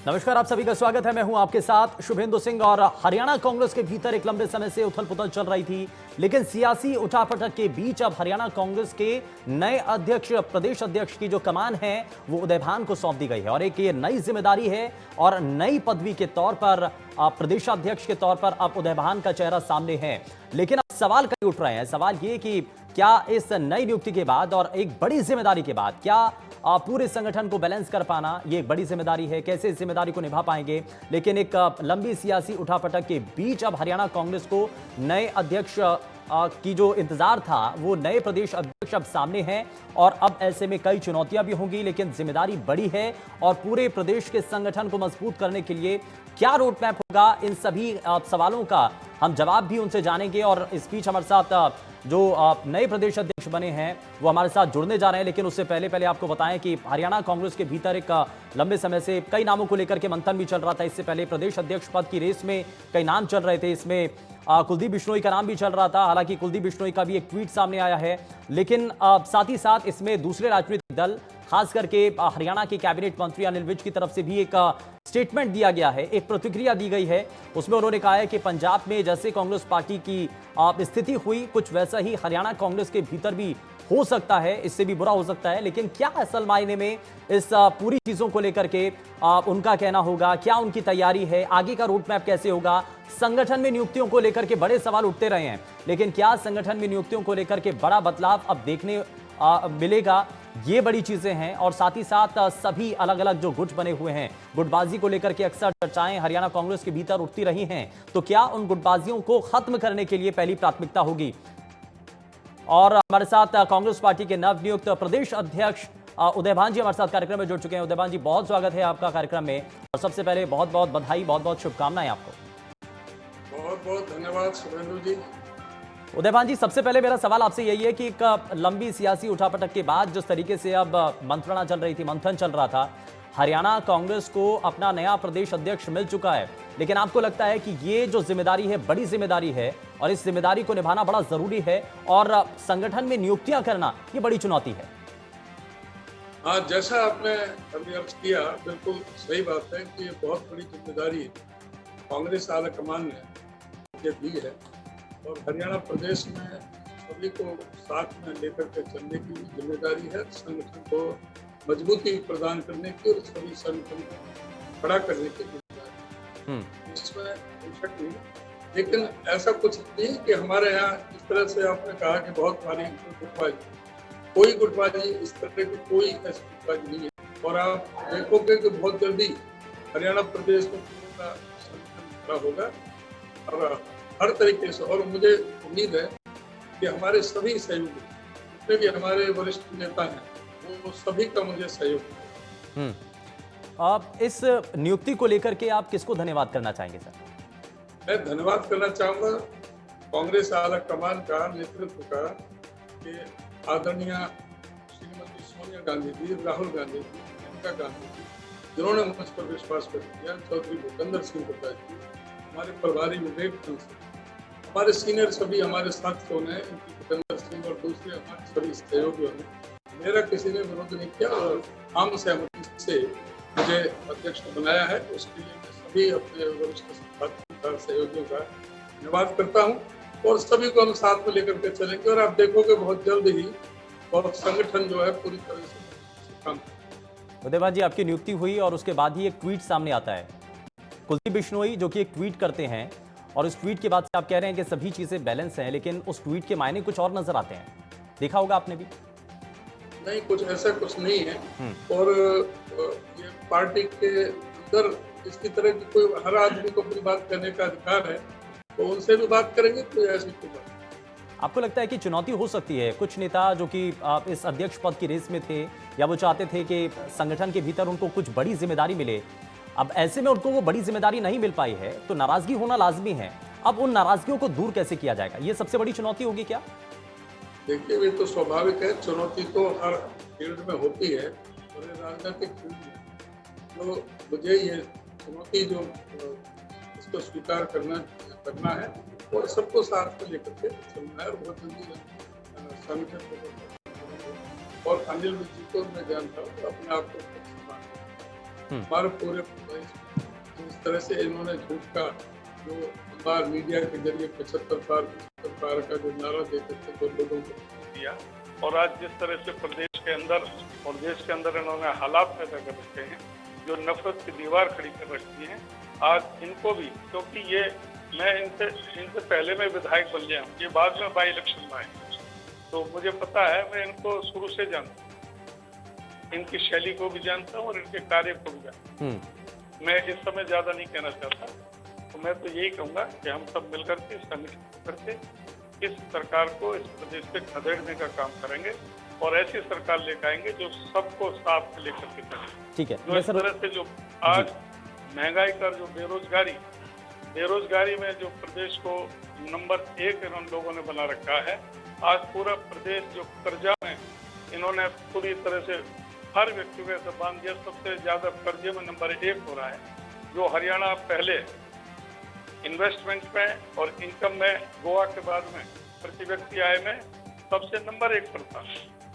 नमस्कार, आप सभी का स्वागत है। मैं हूं आपके साथ शुभेंदु सिंह। और हरियाणा कांग्रेस के भीतर एक लंबे समय से उथल पुथल चल रही थी, लेकिन सियासी उठापटक के बीच अब हरियाणा कांग्रेस के नए अध्यक्ष, प्रदेश अध्यक्ष की जो कमान है वो उदय भान को सौंप दी गई है। और एक ये नई जिम्मेदारी है और नई पदवी के तौर पर प्रदेशाध्यक्ष के तौर पर अब उदय भान का चेहरा सामने है। लेकिन अब सवाल कई उठ रहे हैं। सवाल ये कि क्या इस नई नियुक्ति के बाद और एक बड़ी जिम्मेदारी के बाद क्या पूरे संगठन को बैलेंस कर पाना ये एक बड़ी जिम्मेदारी है, कैसे इस जिम्मेदारी को निभा पाएंगे। लेकिन एक लंबी सियासी उठापटक के बीच अब हरियाणा कांग्रेस को नए अध्यक्ष की जो इंतजार था वो नए प्रदेश अध्यक्ष अब सामने हैं। और अब ऐसे में कई चुनौतियां भी होंगी, लेकिन जिम्मेदारी बड़ी है। और पूरे प्रदेश के संगठन को मजबूत करने के लिए क्या रोड मैप होगा, इन सभी सवालों का हम जवाब भी उनसे जानेंगे। और इस बीच हमारे साथ जो नए प्रदेश अध्यक्ष बने हैं वो हमारे साथ जुड़ने जा रहे हैं। लेकिन उससे पहले आपको बताएं कि हरियाणा कांग्रेस के भीतर एक लंबे समय से कई नामों को लेकर के मंथन भी चल रहा था। इससे पहले प्रदेश अध्यक्ष पद की रेस में कई नाम चल रहे थे। इसमें कुलदीप बिश्नोई का नाम भी चल रहा था। हालांकि कुलदीप बिश्नोई का भी एक ट्वीट सामने आया है। लेकिन साथ ही साथ इसमें दूसरे राजनीतिक दल, खास करके हरियाणा के कैबिनेट मंत्री अनिल विज की तरफ से भी एक स्टेटमेंट दिया गया है, एक प्रतिक्रिया दी गई है। उसमें उन्होंने कहा है कि पंजाब में जैसे कांग्रेस पार्टी की स्थिति हुई, कुछ वैसा ही हरियाणा कांग्रेस के भीतर भी हो सकता है, इससे भी बुरा हो सकता है। लेकिन क्या असल मायने में इस पूरी चीजों को लेकर के उनका कहना होगा, क्या उनकी तैयारी है, आगे का रूट मैप कैसे होगा। संगठन में नियुक्तियों को लेकर के बड़े सवाल उठते रहे हैं, लेकिन क्या संगठन में नियुक्तियों को लेकर के बड़ा बदलाव अब देखने मिलेगा, ये बड़ी चीजें हैं। और साथ ही साथ सभी अलग अलग जो गुट बने हुए हैं, गुटबाजी को लेकर के अक्सर चर्चाएं हरियाणा कांग्रेस के भीतर उठती रही हैं। तो क्या उन गुटबाजियों को खत्म करने के लिए पहली प्राथमिकता होगी। और हमारे साथ कांग्रेस पार्टी के नवनियुक्त प्रदेश अध्यक्ष उदय भान जी हमारे साथ कार्यक्रम में जुड़ चुके हैं। उदय भान जी, बहुत स्वागत है आपका कार्यक्रम में। और सबसे पहले बहुत बहुत बधाई, बहुत बहुत शुभकामनाएं आपको। बहुत बहुत धन्यवाद शुभेंदु जी। उदय भान जी, सबसे पहले मेरा सवाल आपसे यही है कि एक लंबी सियासी उठापटक के बाद जिस तरीके से अब मंत्रणा चल रही थी, मंथन चल रहा था, हरियाणा कांग्रेस को अपना नया प्रदेश अध्यक्ष मिल चुका है। लेकिन आपको लगता है कि ये जो जिम्मेदारी है बड़ी जिम्मेदारी है और इस जिम्मेदारी को निभाना बड़ा जरूरी है और संगठन में नियुक्तियां करना ये बड़ी चुनौती है। हाँ, जैसा आपने अभी अर्ज किया, बिल्कुल सही बात है कि ये बहुत बड़ी जिम्मेदारी कांग्रेस आला कमान ने दी है। और हरियाणा प्रदेश में सभी को साथ में लेकर के चलने की जिम्मेदारी है, संगठन को मजबूती प्रदान करने की और सभी संगठन को खड़ा करने की जिम्मेदारी, इसमें कोई शक नहीं। लेकिन ऐसा कुछ नहीं कि हमारे यहाँ इस तरह से आपने कहा कि बहुत भारी गुटबाजी, कोई गुटबाजी इस तरह की कोई ऐसी गुटबाजी नहीं है। और आप देखोगे कि बहुत जल्दी हरियाणा प्रदेश में पूरा संगठन खड़ा होगा और हर तरीके से। और मुझे उम्मीद है कि हमारे सभी सहयोगी, जितने भी हमारे वरिष्ठ नेता हैं, वो सभी का मुझे सहयोग है। आप इस नियुक्ति को लेकर के आप किसको धन्यवाद करना चाहेंगे सर? मैं धन्यवाद करना चाहूँगा कांग्रेस आला कमान का, नेतृत्व का, कि आदरणीय श्रीमती सोनिया गांधी जी, राहुल गांधी जी, प्रियंका गांधी जी, जिन्होंने मुझ पर विश्वास व्यक्त किया, चौधरी भूपेंद्र सिंह हुड्डा जी, हमारे प्रभारी विवेक सिंह, हमारे सीनियर सभी हमारे साथियों ने, भूपेंद्र सिंह और दूसरे हमारे सभी सहयोगियों ने, मेरा किसी ने विरोध नहीं किया और आम सहमति से मुझे अध्यक्ष बनाया है। उसके लिए मैं सभी अपने वरिष्ठ साथियों, सहयोगियों का धन्यवाद करता हूँ। और सभी को हम साथ में लेकर के चलेंगे और आप देखोगे बहुत जल्द ही और संगठन जो है पूरी तरह से काम। उदय भान जी, आपकी नियुक्ति हुई और उसके बाद ही एक ट्वीट सामने आता है कुलदीप बिश्नोई जो कि एक ट्वीट करते हैं, और इस ट्वीट के बाद से आप कह रहे हैं कि सभी चीजें बैलेंस हैं, लेकिन उस ट्वीट के मायने कुछ और नजर आते हैं। देखा होगा आपने भी? नहीं, कुछ ऐसा कुछ नहीं है। और ये पार्टी के अंदर इसकी तरह की कोई, हर आदमी को अपनी बात करने का अधिकार है, तो उनसे भी बात करेंगे। कोई ऐसी कोई बात। आपको लगता है कि चुनौती हो सकती है? कुछ नेता जो कि इस अध्यक्ष पद की रेस में थे, या वो चाहते थे कि संगठन के भीतर उनको कुछ बड़ी जिम्मेदारी मिले, अब ऐसे में उनको वो बड़ी जिम्मेदारी नहीं मिल पाई है, तो नाराजगी होना लाजमी है। अब उन नाराजगियों को दूर कैसे किया जाएगा, ये सबसे बड़ी चुनौती होगी क्या? देखिए, ये तो स्वाभाविक है, चुनौती तो हर फील्ड में होती है और राजनीतिक फील्ड में तो मुझे ये चुनौती जो इसको स्वीकार करना है और सबको साथ में लेकर के चलना है। और बहुत जल्दी संगठन को और अनिल विज जी को मैं जानता हूँ, अपने आप को हमारे पूरे जिस तरह से इन्होंने झूठ का जो बार मीडिया के जरिए 75 पार का जो नारा देते थे तो लोगों को दिया, और आज जिस तरह से प्रदेश के अंदर और देश के अंदर इन्होंने हालात पैदा कर रखे हैं, जो नफरत की दीवार खड़ी कर रखी है, आज इनको भी, क्योंकि ये मैं इनसे पहले मैं विधायक बन गया हूँ, ये बाद में बाई इलेक्शन में आए, तो मुझे पता है, मैं इनको शुरू से जानता हूँ, इनकी शैली को भी जानता हूँ और इनके कार्य को भी जानता हूँ। मैं इस समय ज्यादा नहीं कहना चाहता, तो मैं तो यही कहूंगा कि हम सब मिलकर के संगठित करके इस सरकार को इस प्रदेश से खदेड़ने का काम करेंगे और ऐसी सरकार लेकर आएंगे जो सबको साथ में लेकर के चले। ठीक है। जो इस तरह से जो आज महंगाई का जो बेरोजगारी में जो प्रदेश को नंबर 1 इन लोगों ने बना रखा है, आज पूरा प्रदेश जो कर्जा में इन्होंने पूरी तरह से हर व्यक्ति को ऐसा बांध दिया, सबसे ज्यादा कर्जे में नंबर 1 हो रहा है। जो हरियाणा पहले इन्वेस्टमेंट में और इनकम में गोवा के बाद में प्रति व्यक्ति आय में सबसे नंबर 1 पर था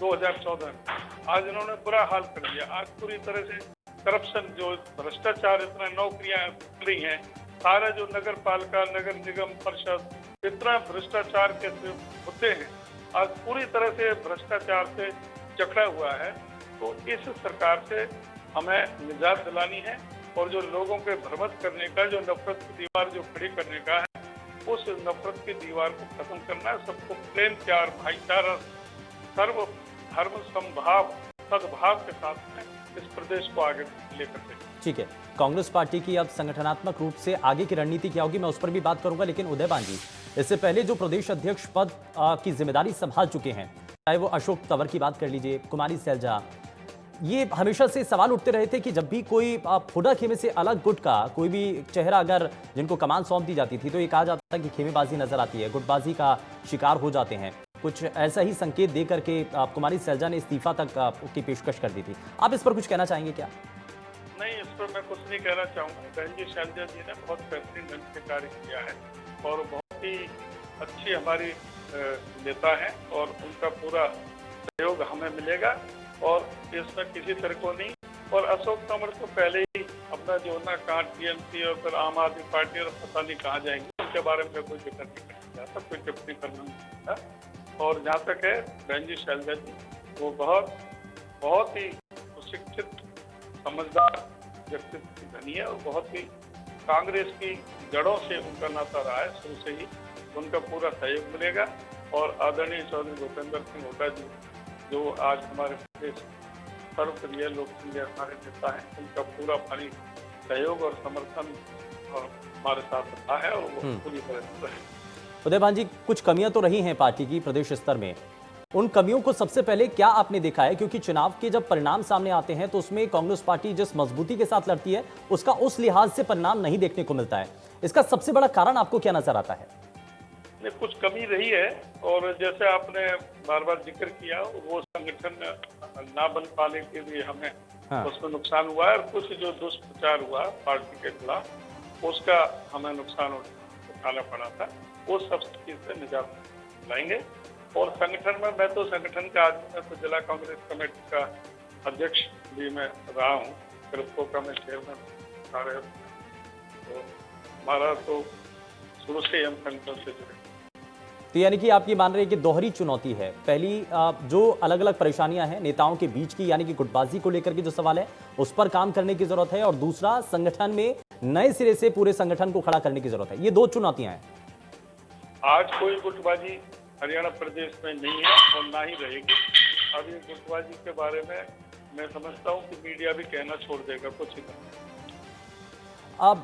2014 में, आज इन्होंने बुरा हाल कर दिया। आज पूरी तरह से करप्शन, जो भ्रष्टाचार, इतना नौकरियां रही हैं, सारा जो नगर पालिका, नगर निगम परिषद, इतना भ्रष्टाचार के होते हैं, आज पूरी तरह से भ्रष्टाचार से जकड़ा हुआ है। तो इस सरकार से हमें निजात दिलानी है और जो लोगों के भ्रमित करने का, जो नफरत की दीवार जो खड़ी करने का है, उस नफरत की दीवार को खत्म करना है। सबको प्रेम, प्यार, भाईचारा, सर्व धर्म समभाव, सद्भाव के साथ में इस प्रदेश को आगे लेकर के। ठीक है, कांग्रेस पार्टी की अब संगठनात्मक रूप से आगे की रणनीति क्या होगी, मैं उस पर भी बात करूंगा, लेकिन उदयभान जी, इससे पहले जो प्रदेश अध्यक्ष पद की जिम्मेदारी संभाल चुके हैं, चाहे वो अशोक तंवर की बात कर लीजिए, कुमारी सैलजा, ये हमेशा से सवाल उठते रहे थे कि जब भी कोई फुडा खेमे से अलग गुट का कोई भी चेहरा अगर जिनको कमान सौंप दी जाती थी, तो ये कहा जाता था कि खेमेबाजी नजर आती है, गुटबाजी का शिकार हो जाते हैं। कुछ ऐसा ही संकेत दे करके कुमारी सैलजा ने इस्तीफा तक की पेशकश कर दी थी। आप इस पर कुछ कहना चाहेंगे क्या? नहीं, इस पर मैं कुछ नहीं कहना चाहूँगा। बहन जी सैलजा जी ने बहुत बेहतरीन ढंग से कार्य किया है और बहुत ही अच्छी हमारी नेता है और उनका पूरा सहयोग हमें मिलेगा और इसमें किसी तरह को नहीं। और अशोक तंवर तो पहले ही अपना जो ना कहाँ टीएमसी और फिर आम आदमी पार्टी और पता नहीं कहाँ जाएंगे, उनके बारे में कोई जिक्र नहीं करना चाहता, कोई टिप्पणी करना नहीं चाहता। और जहाँ तक है बहन जी शैलजा जी, वो बहुत ही सुशिक्षित, समझदार व्यक्तित्व की धनी है और बहुत ही कांग्रेस की जड़ों से उनका नाता रहा है शुरू से ही। उनका पूरा सहयोग मिलेगा और आदरणीय चौधरी भूपेंद्र सिंह हुड्डा जी, जो आज हमारे प्रदेश सर्वप्रिय लोकप्रिय हमारे नेता हैं, उनका पूरा भारी सहयोग और समर्थन हमारे साथ रहा है और वो पूरी तरह से रहे। उदयभान जी, कुछ कमियां तो रही हैं पार्टी की प्रदेश स्तर में, उन कमियों को सबसे पहले क्या आपने देखा है? क्योंकि चुनाव के जब परिणाम सामने आते हैं तो उसमें कांग्रेस पार्टी जिस मजबूती के साथ लड़ती है उसका उस लिहाज से परिणाम नहीं देखने को मिलता है। इसका सबसे बड़ा कारण आपको क्या नजर आता है? नहीं, कुछ कमी रही है और जैसे आपने बार बार जिक्र किया, वो संगठन ना बन पाने के लिए हमें उसमें नुकसान हुआ है और कुछ जो दुष्प्रचार हुआ पार्टी के खिलाफ, उसका हमें नुकसान उठाना पड़ा था। वो सब चीज से निजात लाएंगे और संगठन में, मैं तो संगठन का आदमी, मैं तो जिला कांग्रेस कमेटी का अध्यक्ष भी मैं रहा हूँ, क्रिप्को का मैं चेयरमैन रहा, तो हमारा तो शुरू से हम संगठन से जुड़े। तो यानी कि आप ये मान रहे हैं कि दोहरी चुनौती है, पहली जो अलग अलग परेशानियां हैं नेताओं के बीच की, यानी कि गुटबाजी को लेकर के जो सवाल है उस पर काम करने की जरूरत है, और दूसरा संगठन में नए सिरे से पूरे संगठन को खड़ा करने की जरूरत है। ये दो चुनौतियां हैं। आज कोई गुटबाजी हरियाणा प्रदेश में नहीं है और ना ही रहेगी। अब ये गुटबाजी के बारे में मैं समझता हूँ कि मीडिया भी कहना छोड़ देगा कुछ ही नहीं।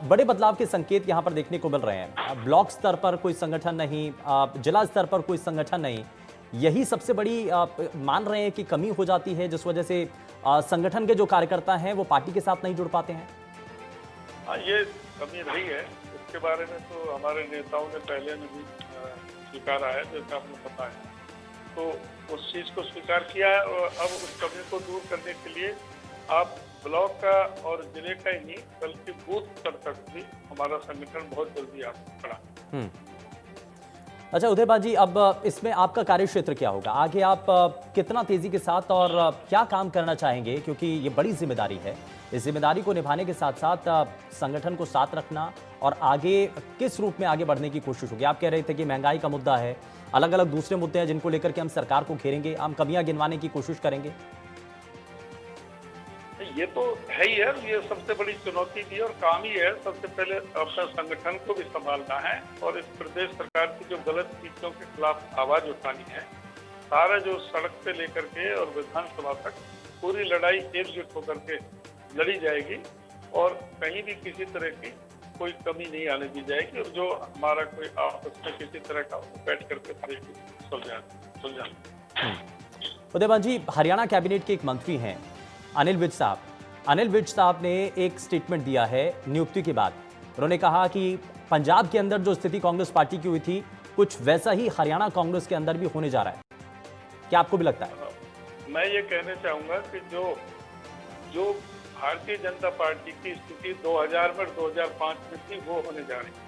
बड़े बदलाव के संकेत यहां पर देखने को मिल रहे हैं। ब्लॉक स्तर पर कोई संगठन नहीं, जिला स्तर पर कोई संगठन नहीं, यही सबसे बड़ी मान रहे हैं कि कमी हो जाती है, जिस वजह से संगठन के जो कार्यकर्ता हैं वो पार्टी के साथ नहीं जुड़ पाते हैं। हाँ, ये कमी रही है, इसके बारे में तो हमारे नेताओं ने पहले भी स्वीकारा है, जैसा आपको पता है, तो उस चीज को स्वीकार किया है और अब उस कमी को दूर करने के लिए आप ब्लॉक का और जिले का ही नहीं बल्कि बूथ स्तर तक भी हमारा संगठन बहुत जल्दी आपको खड़ा। अच्छा उदयभान जी, अब इसमें आपका कार्य क्षेत्र क्या होगा आगे? आप कितना तेजी के साथ और क्या काम करना चाहेंगे, क्योंकि ये बड़ी जिम्मेदारी है। इस जिम्मेदारी को निभाने के साथ साथ संगठन को साथ रखना और आगे किस रूप में आगे बढ़ने की कोशिश होगी? आप कह रहे थे कि महंगाई का मुद्दा है, अलग अलग दूसरे मुद्दे हैं जिनको लेकर के हम सरकार को घेरेंगे, हम कमियां गिनवाने की कोशिश करेंगे। ये तो है ही है, ये सबसे बड़ी चुनौती भी है और काम ही है। सबसे पहले अपने संगठन को भी संभालना है और इस प्रदेश सरकार की जो गलत नीतियों के खिलाफ आवाज उठानी है। सारा जो सड़क से लेकर के और विधानसभा तक पूरी लड़ाई एकजुट होकर के लड़ी जाएगी और कहीं भी किसी तरह की कोई कमी नहीं आने दी जाएगी और जो हमारा कोई आपस में किसी तरह का बैठ करके सुलझाना। उदयभान जी, हरियाणा कैबिनेट के एक मंत्री हैं अनिल विज साहब। अनिल विज साहब ने एक स्टेटमेंट दिया है नियुक्ति के बाद। उन्होंने कहा कि पंजाब के अंदर जो स्थिति कांग्रेस पार्टी की हुई थी, कुछ वैसा ही हरियाणा कांग्रेस के अंदर भी होने जा रहा है। क्या आपको भी लगता है? मैं ये कहना चाहूंगा कि जो भारतीय जनता पार्टी की स्थिति 2000 में 2005 में थी, वो होने जा रही है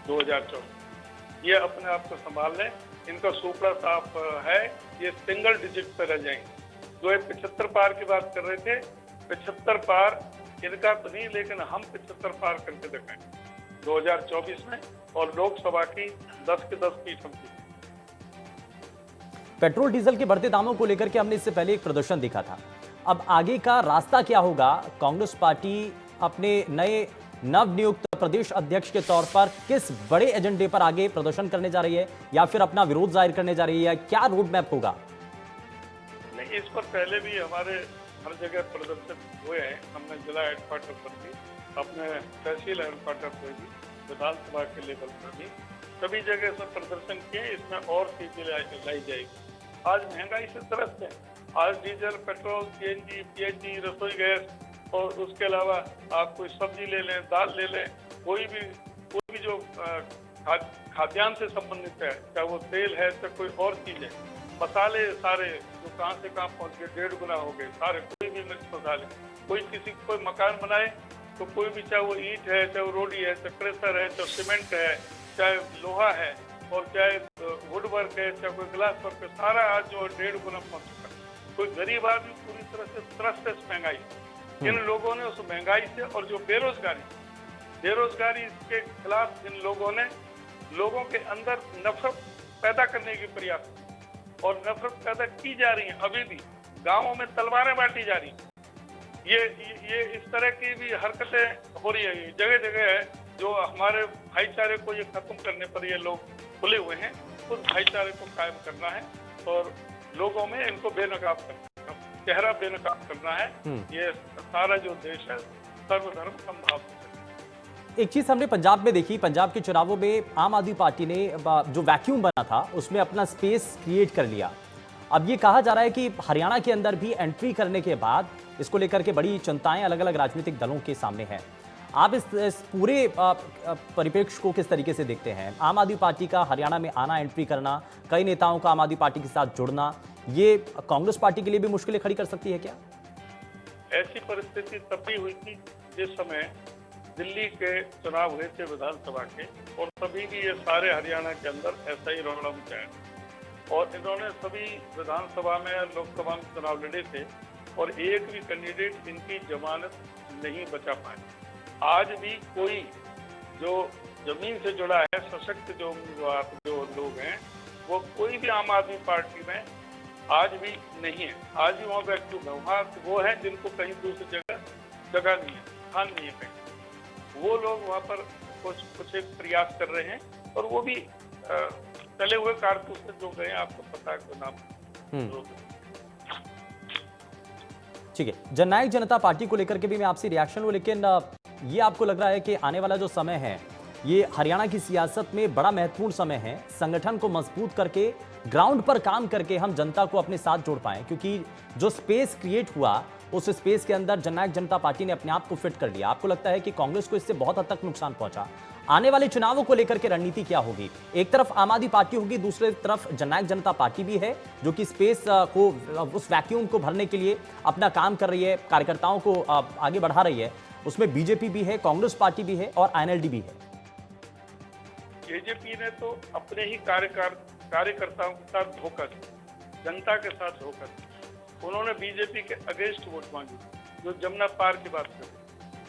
2024। ये अपने आप को संभाल लें, इनका सुपड़ा साफ है, ये सिंगल डिजिट पे रह जाएंगे। जो ये 75 पार की बात कर रहे थे, 75 पार इनका तो नहीं, लेकिन हम 75 पार करके दिखाएंगे 2024 में और लोकसभा की 10 के 10 सीट हम जीतेंगे। पेट्रोल डीजल के बढ़ते दामों को लेकर के हमने इससे पहले एक प्रदर्शन देखा था। अब आगे का रास्ता क्या होगा? कांग्रेस पार्टी अपने नए नवनियुक्त प्रदेश अध्यक्ष के तौर पर किस बड़े एजेंडे पर आगे प्रदर्शन करने जा रही है, या फिर अपना विरोध जाहिर करने जा रही है? क्या रोड मैप होगा? नहीं, इस पर पहले भी हमारे हर जगह प्रदर्शन हुए हैं। हमने जिला हेडक्वार्टर पर भी, अपने तहसील हेडक्वार्टर पर भी, विधानसभा के लेवल पर भी सभी जगह से प्रदर्शन किए। इसमें और चीजें लाई जाएगी। आज महंगाई से त्रस्त है। आज डीजल, पेट्रोल, सीएनजी, पीएनजी, रसोई गैस और उसके अलावा आप कोई सब्जी ले लें, दाल ले लें, कोई भी जो खाद्यान्न से संबंधित है, चाहे वो तेल है चाहे कोई और चीज है, मसाले सारे जो कहाँ से कहाँ पहुँच गए, 1.5 गुना हो गए सारे। कोई भी मिर्च मसाले, कोई किसी कोई मकान बनाए तो कोई भी, चाहे वो ईंट है, चाहे वो रोडी है, चाहे क्रेशर है, चाहे सीमेंट है, चाहे लोहा है और चाहे वुड वर्क है, चाहे कोई ग्लास वर्क है, सारा आज जो 1.5 गुना पहुँच चुका है। कोई गरीब आदमी पूरी तरह से त्रस्त है इस महंगाई से। इन लोगों ने उस महंगाई से और जो बेरोजगारी के खिलाफ इन लोगों ने लोगों के अंदर नफरत पैदा करने की प्रयास और नफरत पैदा की जा रही है। अभी भी गांवों में तलवारें बांटी जा रही हैं। ये इस तरह की भी हरकतें हो रही है, जगह जगह है, जो हमारे भाईचारे को ये खत्म करने पर ये लोग खुले हुए हैं। उस भाईचारे को कायम करना है और लोगों में इनको बेनकाब करना, चेहरा बेनकाब करना है। ये सारा जो देश है सर्वधर्म समभाव। एक चीज हमने पंजाब में देखी, पंजाब के चुनावों में आम आदमी पार्टी ने जो वैक्यूम बना था उसमें अपना स्पेस क्रिएट कर लिया। अब ये कहा जा रहा है कि हरियाणा के अंदर भी एंट्री करने के बाद इसको लेकर के बड़ी चिंताएं अलग अलग राजनीतिक दलों के सामने हैं। आप इस पूरे परिप्रेक्ष्य को किस तरीके से देखते हैं? आम आदमी पार्टी का हरियाणा में आना, एंट्री करना, कई नेताओं का आम आदमी पार्टी के साथ जुड़ना, ये कांग्रेस पार्टी के लिए भी मुश्किलें खड़ी कर सकती है क्या? ऐसी परिस्थिति तब भी हुई थी जिस समय दिल्ली के चुनाव हुए थे विधानसभा के, और तभी भी ये सारे हरियाणा के अंदर ऐसा ही रौला मचाया और इन्होंने सभी विधानसभा में लोकसभा में चुनाव लड़े थे और एक भी कैंडिडेट इनकी जमानत नहीं बचा पाए। आज भी कोई जो जमीन से जुड़ा है, सशक्त जो उम्मीदवार जो लोग हैं, वो कोई भी आम आदमी पार्टी में आज भी नहीं है। आज भी वहाँ वैक्यूम है। वहाँ वो है जिनको कहीं दूसरी जगह नहीं है, स्थान नहीं है कहीं। वो लोग वहाँ पर कुछ एक प्रयास कर रहे हैं और वो भी चले हुए कारतूस से जो गए, आपको पता है कोई नाम। ठीक है, जननायक जनता पार्टी को लेकर के भी मैं आपसे रिएक्शन लूं, लेकिन ये आपको लग रहा है कि आने वाला जो समय है ये हरियाणा की सियासत में बड़ा महत्वपूर्ण समय है, संगठन को मजबूत करके ग्राउंड पर काम करके हम जनता को अपने साथ जोड़ पाएं, क्योंकि जो स्पेस क्रिएट हुआ उस स्पेस के अंदर जननायक जनता पार्टी ने अपने आप को फिट कर लिया। आपको लगता है कि कांग्रेस को इससे बहुत हद तक नुकसान पहुंचा? आने वाले चुनावों को लेकर के रणनीति क्या होगी? एक तरफ आम आदमी पार्टी होगी, दूसरी तरफ जननायक जनता पार्टी भी है जो कि स्पेस को, उस वैक्यूम को भरने के लिए अपना काम कर रही है, कार्यकर्ताओं को आगे बढ़ा रही है। उसमें बीजेपी भी है, कांग्रेस पार्टी भी है और आईएनएलडी भी है। बीजेपी ने तो अपने ही कार्यकर्ताओं के साथ धोखा, जनता के साथ धोखा, उन्होंने बीजेपी के अगेंस्ट वोट मांगी। जो जमुना पार की बात करें,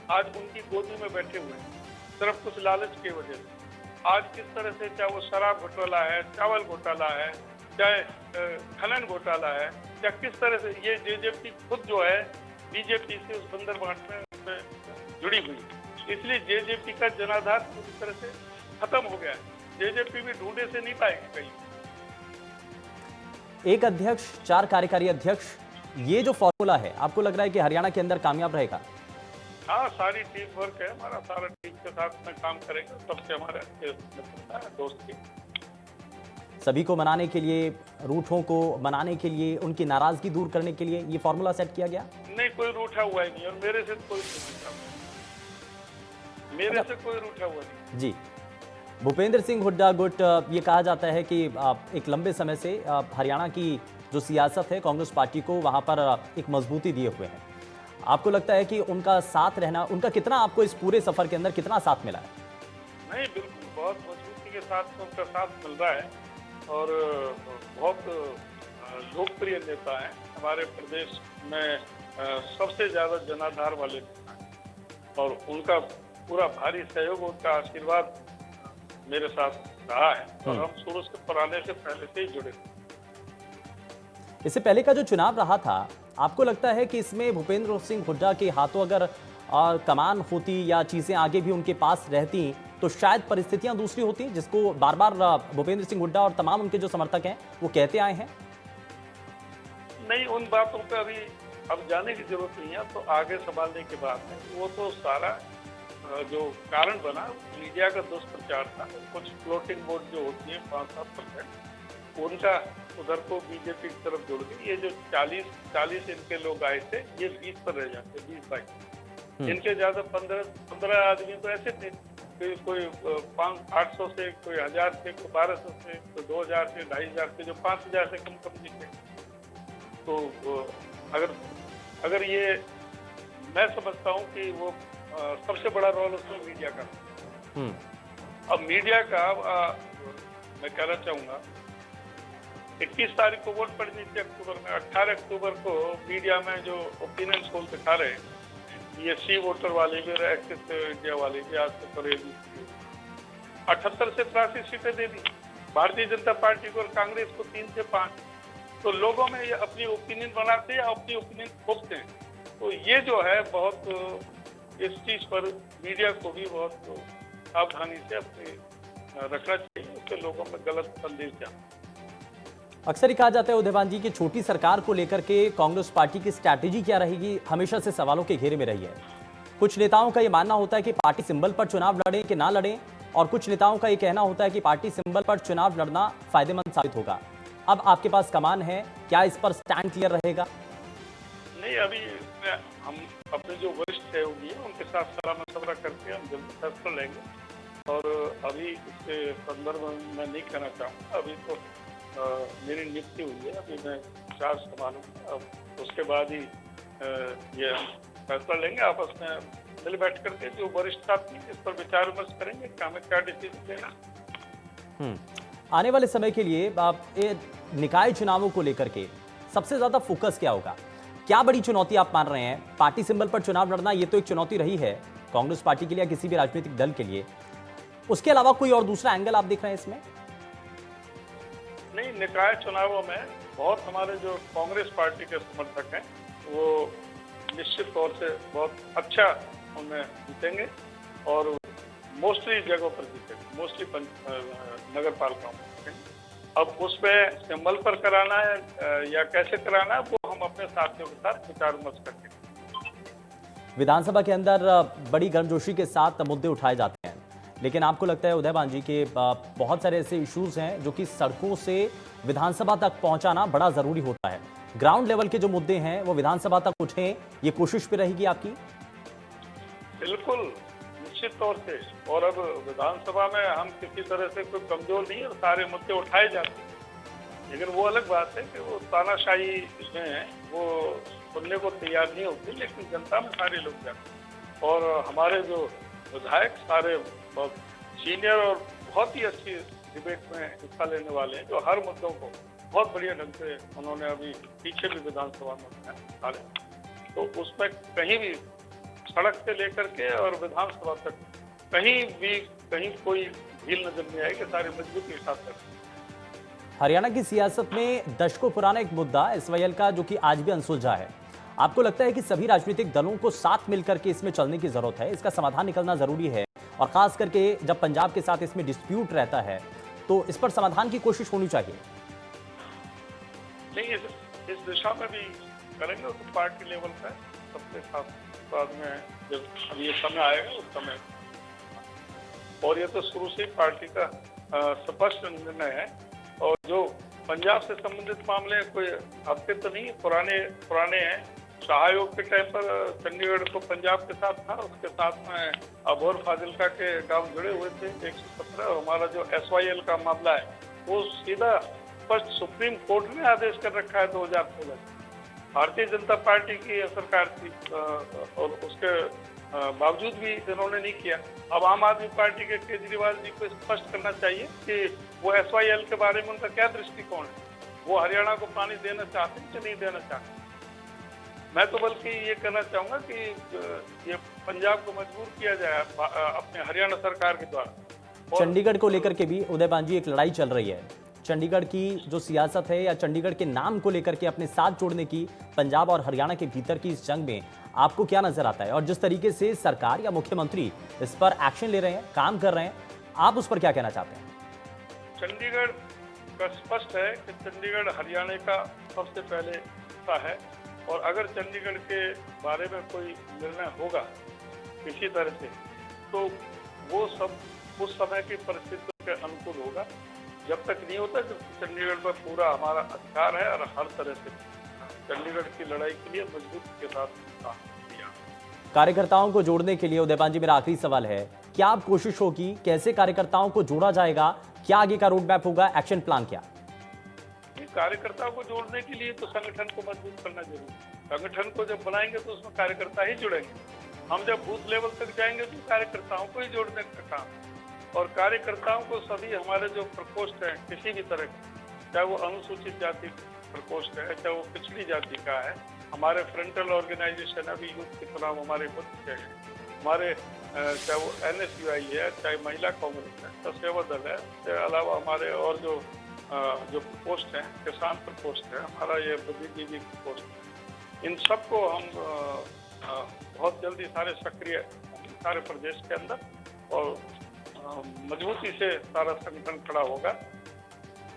आज उनकी गोदी में बैठे हुए हैं, सिर्फ कुछ लालच की वजह से। आज किस तरह से, चाहे वो शराब घोटाला है, चावल घोटाला है, चाहे खनन घोटाला है, या किस तरह से ये जेजेपी खुद जो है बीजेपी से उस बंदर बांटने में जुड़ी हुई, इसलिए जेजेपी का जनाधार पूरी तरह से खत्म हो गया है। जेजेपी भी ढूंढे से नहीं पाएगी कहीं। एक अध्यक्ष, 4 कार्यकारी अध्यक्ष, ये जो फॉर्मूला है आपको लग रहा है कि हरियाणा के अंदर कामयाब रहेगा? हाँ, सारी टीम वर्क है हमारा, सारा टीम के साथ में काम करेंगे, सबसे हमारे अच्छे मित्रता है, दोस्ती। सभी को मनाने के लिए, रूठों को मनाने के लिए, उनकी नाराजगी दूर करने के लिए ये फॉर्मूला सेट किया गया? नहीं, कोई रूठा हुआ ही नहीं, और मेरे से कोई रूठा हुआ, मेरे से कोई रूठा हुआ नहीं। जी, भूपेंद्र सिंह हुड्डा गुट, ये कहा जाता है कि एक लंबे समय से हरियाणा की जो सियासत है कांग्रेस पार्टी को वहां पर एक मजबूती दिए हुए हैं। आपको लगता है कि उनका साथ रहना, उनका कितना आपको इस पूरे सफर के अंदर कितना साथ मिला है? नहीं, बिल्कुल बहुत मजबूती के साथ उनका साथ मिल रहा है, और बहुत लोकप्रिय नेता है हमारे प्रदेश में, सबसे ज्यादा जनाधार वाले नेता हैं, और उनका पूरा भारी सहयोग, उनका आशीर्वाद मेरे साथ रहा है, और हम शुरू से पुराने से पहले से ही जुड़े थे। इससे पहले का जो चुनाव रहा था, आपको लगता है कि इसमें भूपेंद्र सिंह हुड्डा के हाथों अगर कमान होती या चीजें आगे भी उनके पास रहती तो शायद परिस्थितियां दूसरी होती, जिसको बार बार भूपेंद्र सिंह हुड्डा और तमाम उनके जो समर्थक हैं वो कहते आए हैं? नहीं, उन बातों पर अभी अब जाने की जरूरत नहीं है, तो आगे संभालने की बात है। वो तो सारा जो कारण बना मीडिया का दुष्प्रचार था, कुछ फ्लोटिंग वोट जो होती है 5-7%, उनका उधर को बीजेपी की तरफ जुड़ गई। ये जो 40 इनके लोग आए थे, ये 20 पर रह जाते, 20-22। इनके ज्यादा 15 आदमी तो ऐसे थे, कोई 800 से, कोई 1000 से, कोई 1200 से, कोई 2000 से, 2500 से, जो 5000 से कम जीते। तो अगर ये, मैं समझता हूँ कि वो सबसे बड़ा रोल उसमें मीडिया का। अब मीडिया का मैं कहना चाहूंगा, 21 तारीख को वोट पड़नी थी अक्टूबर में, 18 अक्टूबर को मीडिया में जो ओपिनियन पोल दिखा रहे हैं, ये सी वोटर वाले भी, एक्सिस इंडिया वाले भी, आज तक और 78 से 83 सीटें दे दी भारतीय जनता पार्टी को, और कांग्रेस को 3 से 5। तो लोगों में ये अपनी ओपिनियन बनाते हैं, अपनी ओपिनियन खोजते हैं। तो ये जो है बहुत, इस चीज पर मीडिया को भी बहुत सावधानी से अपने रखना चाहिए, उससे लोगों में गलत संदेश जाए। अक्सर ही कहा जाता है उदयवान जी की छोटी सरकार को लेकर के कांग्रेस पार्टी की स्ट्रैटेजी क्या रहेगी, हमेशा से सवालों के घेरे में रही है। कुछ नेताओं का यह मानना होता है कि पार्टी सिंबल पर चुनाव लड़ें कि ना लड़ें, और कुछ नेताओं का यह कहना होता है कि पार्टी सिंबल पर चुनाव लड़ना फायदेमंद साबित होगा। अब आपके पास कमान है, क्या इस पर स्टैंड क्लियर रहेगा? नहीं, अभी हम अपने जो वरिष्ठ सहयोगी हैं उनके साथ सलाह मशवरा करके हम जल्द फैसला लेंगे, और अभी इसके संदर्भ में मैं नहीं कहना चाहूँगा। अभी तो मेरी नियुक्ति हुई है, अभी मैं चार्ज संभालूंगा, अब उसके बाद ही ये हम फैसला लेंगे। आपस में मिल बैठ करके जो वरिष्ठ साथी इस पर विचार विमर्श करेंगे कि हमें क्या डिसीजन लेना। आने वाले समय के लिए आप निकाय चुनावों को लेकर के सबसे ज्यादा फोकस क्या होगा? क्या बड़ी चुनौती आप मान रहे हैं? पार्टी सिंबल पर चुनाव लड़ना ये तो एक चुनौती रही है कांग्रेस पार्टी के लिए या किसी भी राजनीतिक दल के लिए, उसके अलावा कोई और दूसरा एंगल आप देख रहे हैं इसमें? नहीं, निकाय चुनावों में बहुत हमारे जो कांग्रेस पार्टी के समर्थक हैं वो निश्चित तौर से बहुत अच्छा उनमें जीतेंगे, और मोस्टली जगहों पर जीतेंगे, मोस्टली नगर पालिकाओं में जीतेंगे। अब उसमें सिंबल पर कराना है या कैसे कराना है, वो हम अपने साथियों के साथ विचार विमर्श करके। विधानसभा के अंदर बड़ी गर्मजोशी के साथ मुद्दे उठाए जाते हैं, लेकिन आपको लगता है उदयवान जी के बहुत सारे ऐसे इश्यूज हैं जो कि सड़कों से विधानसभा तक पहुंचाना बड़ा जरूरी होता है। ग्राउंड लेवल के जो मुद्दे हैं वो विधानसभा तक उठें, ये कोशिश पे रहेगी आपकी? बिल्कुल, निश्चित तौर से। और अब विधानसभा में हम किसी तरह से कोई कमजोर नहीं है, सारे मुद्दे उठाए जाते हैं, लेकिन वो अलग बात है कि वो तानाशाही में वो सुनने को तैयार नहीं होती, लेकिन जनता में सारे लोग जाते हैं। और हमारे जो विधायक सारे बहुत सीनियर और बहुत ही अच्छी डिबेट में हिस्सा लेने वाले हैं, जो हर मुद्दों को बहुत बढ़िया ढंग से उन्होंने अभी पीछे भी विधानसभा में उठाया। तो उसमें कहीं भी सड़क से लेकर के और विधानसभा तक कहीं कोई ढील नजर नहीं आएगी, सारी मजबूती के साथ करें। हरियाणा की सियासत में दशकों पुराना एक मुद्दा एसवाईएल का, जो कि आज भी अनसुलझा है। आपको लगता है कि सभी राजनीतिक दलों को साथ मिलकर के इसमें चलने की जरूरत है, इसका समाधान निकलना जरूरी है, और खास करके जब पंजाब के साथ इसमें डिस्प्यूट रहता है तो इस पर समाधान की कोशिश होनी चाहिए? नहीं, इस दिशा में भी करेंगे तो पार्टी लेवल पे सबके साथ बाद में जब अब ये समय आएगा उस समय, और ये तो शुरू से ही पार्टी का स्पष्ट निर्णय है। और जो पंजाब से संबंधित मामले कोई अब के तो नहीं, पुराने हैं। शाह आयोग के टाइम पर चंडीगढ़ को पंजाब के साथ था, उसके साथ में अबोर फाजिल्का के गांव जुड़े हुए थे 117। और हमारा जो एसवाईएल का मामला है वो सीधा स्पष्ट सुप्रीम कोर्ट ने आदेश कर रखा है 2016। भारतीय जनता पार्टी की सरकार थी और उसके बावजूद भी इन्होंने नहीं किया। अब आम आदमी पार्टी के केजरीवाल जी को स्पष्ट करना चाहिए कि वो एसवाईएल के बारे में उनका क्या दृष्टिकोण है, वो हरियाणा को पानी देना चाहते हैं कि नहीं देना चाहते। मैं तो बल्कि ये कहना चाहूंगा कि ये पंजाब को मजबूर किया जाए अपने हरियाणा सरकार के द्वारा। चंडीगढ़ को लेकर के भी उदयपान जी एक लड़ाई चल रही है। चंडीगढ़ की जो सियासत है, या चंडीगढ़ के नाम को लेकर के अपने साथ जोड़ने की पंजाब और हरियाणा के भीतर की इस जंग में आपको क्या नजर आता है? और जिस तरीके से सरकार या मुख्यमंत्री इस पर एक्शन ले रहे हैं, काम कर रहे हैं, आप उस पर क्या कहना चाहते हैं? चंडीगढ़ का स्पष्ट है कि चंडीगढ़ हरियाणा का सबसे पहले हिस्सा है, और अगर चंडीगढ़ के बारे में कोई निर्णय होगा किसी तरह से, तो वो सब उस समय की परिस्थितियों के अनुकूल होगा। जब तक नहीं होता, जब चंडीगढ़ पर पूरा हमारा अधिकार है और हर तरह से चंडीगढ़ की लड़ाई के लिए मजबूती के साथ काम किया। कार्यकर्ताओं को जोड़ने के लिए उदयपान जी मेरा आखिरी सवाल है, क्या आप कोशिश होगी, कैसे कार्यकर्ताओं को जोड़ा जाएगा, क्या आगे का रोड मैप होगा, एक्शन प्लान क्या? कार्यकर्ताओं को जोड़ने के लिए तो संगठन को मजबूत करना जरूरी है। संगठन को जब बनाएंगे तो उसमें कार्यकर्ता ही जुड़ेंगे। हम जब बूथ लेवल तक जाएंगे तो कार्यकर्ताओं को ही जोड़ने का काम, और कार्यकर्ताओं को सभी हमारे जो प्रकोष्ठ हैं किसी भी तरह के, चाहे वो अनुसूचित जाति प्रकोष्ठ है, चाहे वो पिछड़ी जाति का है, हमारे फ्रंटल ऑर्गेनाइजेशन अभी यूथ के चुनाव हमारे बन चुके हैं, हमारे चाहे वो NSUI है, चाहे महिला कांग्रेस है, चाहे सेवा दल है, इसके अलावा हमारे और जो पोस्ट हैं, किसान प्रकोष्ठ है, हमारा ये बुद्धिजीवी पोस्ट है, इन सबको हम बहुत जल्दी सारे सक्रिय सारे प्रदेश के अंदर, और मजबूती से सारा संगठन खड़ा होगा।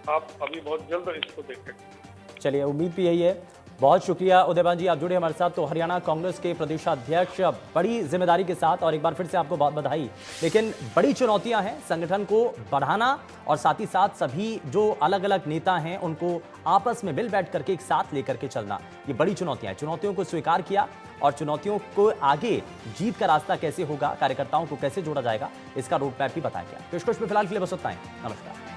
आप अभी बहुत जल्द इसको देखेंगे। चलिए, उम्मीद भी यही है। बहुत शुक्रिया उदयपान जी, आप जुड़े हमारे साथ। तो हरियाणा कांग्रेस के प्रदेशाध्यक्ष बड़ी जिम्मेदारी के साथ, और एक बार फिर से आपको बहुत बधाई। लेकिन बड़ी चुनौतियां हैं संगठन को बढ़ाना, और साथ ही साथ सभी जो अलग अलग नेता हैं उनको आपस में मिल बैठ करके एक साथ लेकर के चलना, ये बड़ी चुनौतियां हैं। चुनौतियों को स्वीकार किया, और चुनौतियों को आगे जीत का रास्ता कैसे होगा, कार्यकर्ताओं को कैसे जोड़ा जाएगा, इसका रोड मैप भी बताया गया। पेशकश में फिलहाल के लिए बस इतना ही। नमस्कार।